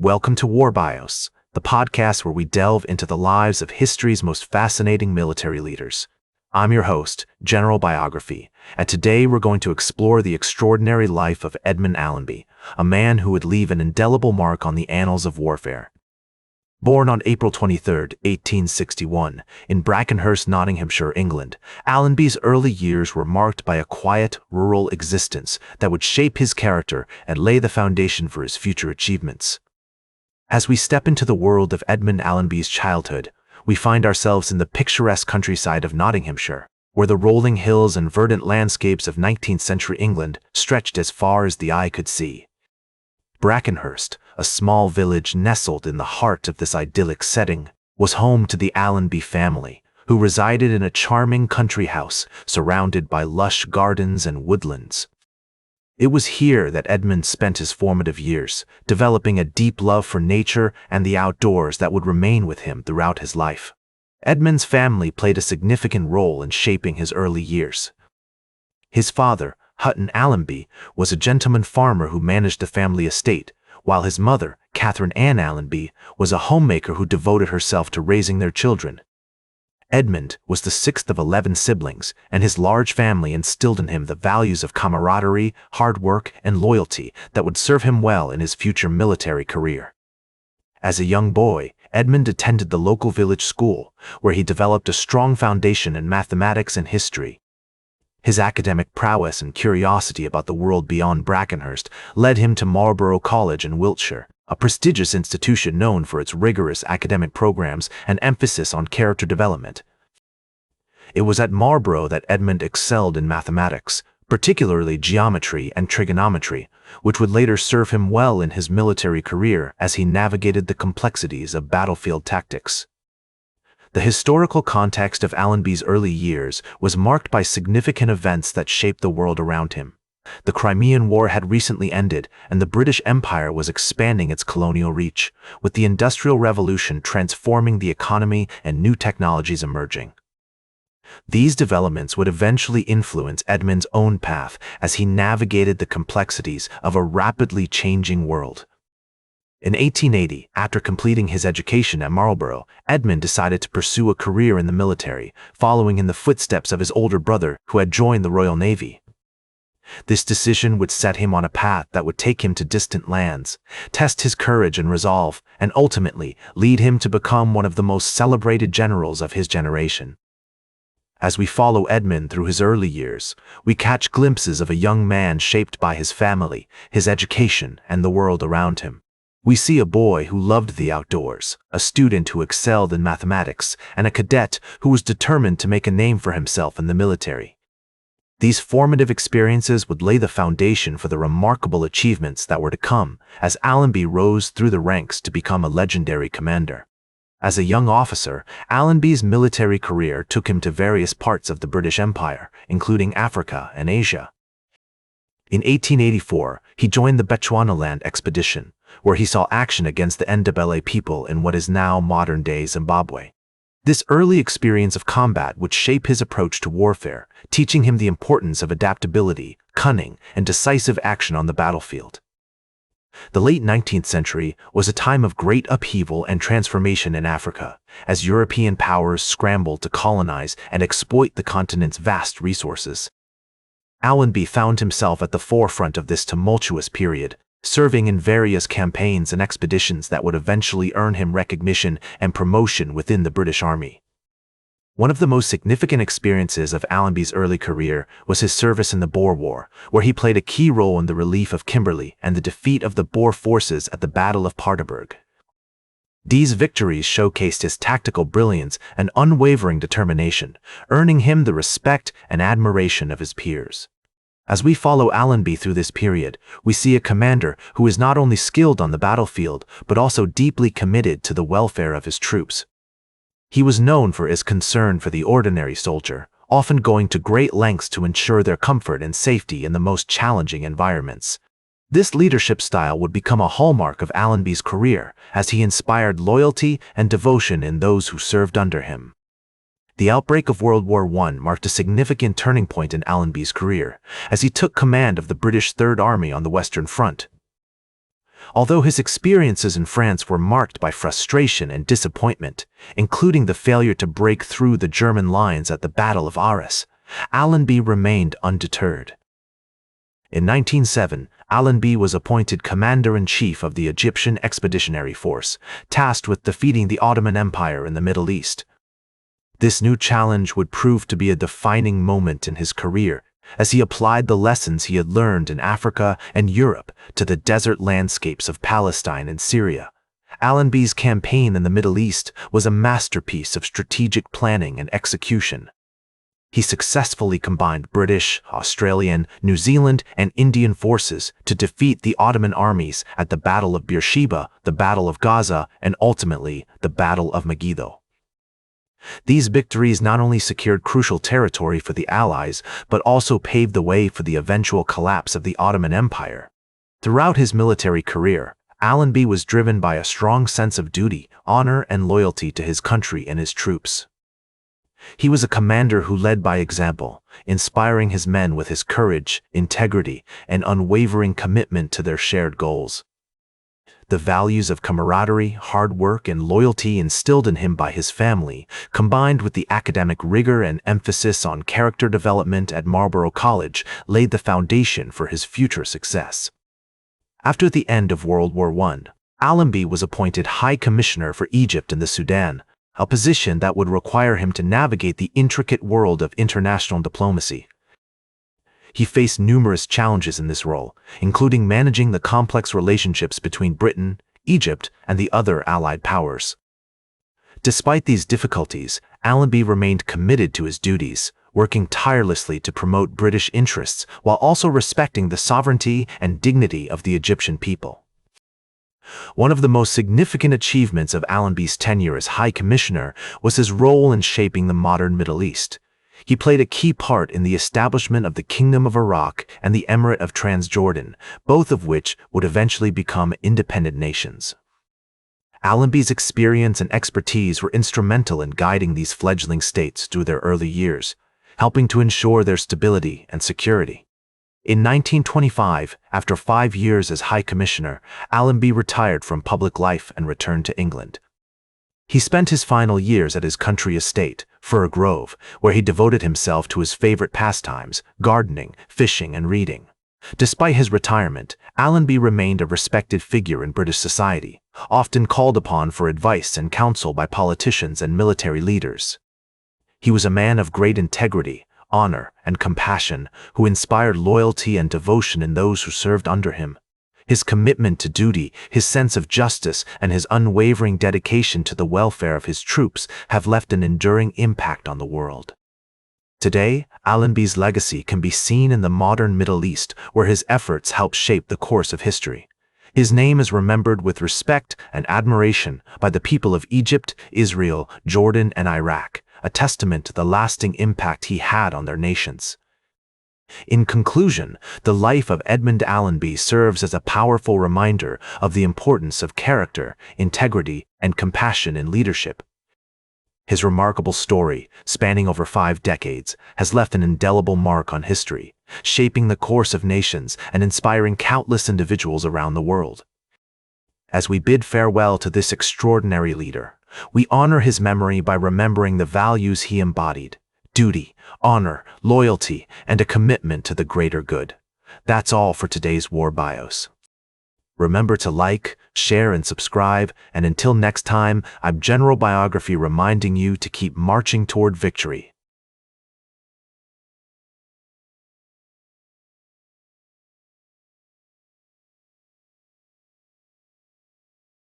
Welcome to War Bios, the podcast where we delve into the lives of history's most fascinating military leaders. I'm your host, General Biography, and today we're going to explore the extraordinary life of Edmund Allenby, a man who would leave an indelible mark on the annals of warfare. Born on April 23, 1861, in Brackenhurst, Nottinghamshire, England, Allenby's early years were marked by a quiet, rural existence that would shape his character and lay the foundation for his future achievements. As we step into the world of Edmund Allenby's childhood, we find ourselves in the picturesque countryside of Nottinghamshire, where the rolling hills and verdant landscapes of 19th century England stretched as far as the eye could see. Brackenhurst, a small village nestled in the heart of this idyllic setting, was home to the Allenby family, who resided in a charming country house surrounded by lush gardens and woodlands. It was here that Edmund spent his formative years, developing a deep love for nature and the outdoors that would remain with him throughout his life. Edmund's family played a significant role in shaping his early years. His father, Hutton Allenby, was a gentleman farmer who managed the family estate, while his mother, Catherine Ann Allenby, was a homemaker who devoted herself to raising their children. Edmund was the sixth of 11 siblings, and his large family instilled in him the values of camaraderie, hard work, and loyalty that would serve him well in his future military career. As a young boy, Edmund attended the local village school, where he developed a strong foundation in mathematics and history. His academic prowess and curiosity about the world beyond Brackenhurst led him to Marlborough College in Wiltshire, a prestigious institution known for its rigorous academic programs and emphasis on character development. It was at Marlborough that Edmund excelled in mathematics, particularly geometry and trigonometry, which would later serve him well in his military career as he navigated the complexities of battlefield tactics. The historical context of Allenby's early years was marked by significant events that shaped the world around him. The Crimean War had recently ended, and the British Empire was expanding its colonial reach, with the Industrial Revolution transforming the economy and new technologies emerging. These developments would eventually influence Edmund's own path as he navigated the complexities of a rapidly changing world. In 1880, after completing his education at Marlborough, Edmund decided to pursue a career in the military, following in the footsteps of his older brother, who had joined the Royal Navy. This decision would set him on a path that would take him to distant lands, test his courage and resolve, and ultimately lead him to become one of the most celebrated generals of his generation. As we follow Edmund through his early years, we catch glimpses of a young man shaped by his family, his education, and the world around him. We see a boy who loved the outdoors, a student who excelled in mathematics, and a cadet who was determined to make a name for himself in the military. These formative experiences would lay the foundation for the remarkable achievements that were to come as Allenby rose through the ranks to become a legendary commander. As a young officer, Allenby's military career took him to various parts of the British Empire, including Africa and Asia. In 1884, he joined the Bechuanaland expedition, where he saw action against the Ndebele people in what is now modern-day Zimbabwe. This early experience of combat would shape his approach to warfare, teaching him the importance of adaptability, cunning, and decisive action on the battlefield. The late 19th century was a time of great upheaval and transformation in Africa, as European powers scrambled to colonize and exploit the continent's vast resources. Allenby found himself at the forefront of this tumultuous period, serving in various campaigns and expeditions that would eventually earn him recognition and promotion within the British Army. One of the most significant experiences of Allenby's early career was his service in the Boer War, where he played a key role in the relief of Kimberley and the defeat of the Boer forces at the Battle of Paardeberg. These victories showcased his tactical brilliance and unwavering determination, earning him the respect and admiration of his peers. As we follow Allenby through this period, we see a commander who is not only skilled on the battlefield, but also deeply committed to the welfare of his troops. He was known for his concern for the ordinary soldier, often going to great lengths to ensure their comfort and safety in the most challenging environments. This leadership style would become a hallmark of Allenby's career, as he inspired loyalty and devotion in those who served under him. The outbreak of World War I marked a significant turning point in Allenby's career, as he took command of the British Third Army on the Western Front. Although his experiences in France were marked by frustration and disappointment, including the failure to break through the German lines at the Battle of Arras, Allenby remained undeterred. In 1907, Allenby was appointed commander-in-chief of the Egyptian Expeditionary Force, tasked with defeating the Ottoman Empire in the Middle East. This new challenge would prove to be a defining moment in his career, as he applied the lessons he had learned in Africa and Europe to the desert landscapes of Palestine and Syria. Allenby's campaign in the Middle East was a masterpiece of strategic planning and execution. He successfully combined British, Australian, New Zealand, and Indian forces to defeat the Ottoman armies at the Battle of Beersheba, the Battle of Gaza, and ultimately the Battle of Megiddo. These victories not only secured crucial territory for the Allies, but also paved the way for the eventual collapse of the Ottoman Empire. Throughout his military career, Allenby was driven by a strong sense of duty, honor, and loyalty to his country and his troops. He was a commander who led by example, inspiring his men with his courage, integrity, and unwavering commitment to their shared goals. The values of camaraderie, hard work, and loyalty instilled in him by his family, combined with the academic rigor and emphasis on character development at Marlborough College, laid the foundation for his future success. After the end of World War I, Allenby was appointed High Commissioner for Egypt and the Sudan, a position that would require him to navigate the intricate world of international diplomacy. He faced numerous challenges in this role, including managing the complex relationships between Britain, Egypt, and the other Allied powers. Despite these difficulties, Allenby remained committed to his duties, working tirelessly to promote British interests while also respecting the sovereignty and dignity of the Egyptian people. One of the most significant achievements of Allenby's tenure as High Commissioner was his role in shaping the modern Middle East. He played a key part in the establishment of the Kingdom of Iraq and the Emirate of Transjordan, both of which would eventually become independent nations. Allenby's experience and expertise were instrumental in guiding these fledgling states through their early years, helping to ensure their stability and security. In 1925, after 5 years as High Commissioner, Allenby retired from public life and returned to England. He spent his final years at his country estate, Fir Grove, where he devoted himself to his favorite pastimes, gardening, fishing, and reading. Despite his retirement, Allenby remained a respected figure in British society, often called upon for advice and counsel by politicians and military leaders. He was a man of great integrity, honor, and compassion, who inspired loyalty and devotion in those who served under him. His commitment to duty, his sense of justice, and his unwavering dedication to the welfare of his troops have left an enduring impact on the world. Today, Allenby's legacy can be seen in the modern Middle East, where his efforts helped shape the course of history. His name is remembered with respect and admiration by the people of Egypt, Israel, Jordan, and Iraq, a testament to the lasting impact he had on their nations. In conclusion, the life of Edmund Allenby serves as a powerful reminder of the importance of character, integrity, and compassion in leadership. His remarkable story, spanning over 5 decades, has left an indelible mark on history, shaping the course of nations and inspiring countless individuals around the world. As we bid farewell to this extraordinary leader, we honor his memory by remembering the values he embodied: duty, honor, loyalty, and a commitment to the greater good. That's all for today's War Bios. Remember to like, share, and subscribe, and until next time, I'm General Biography reminding you to keep marching toward victory.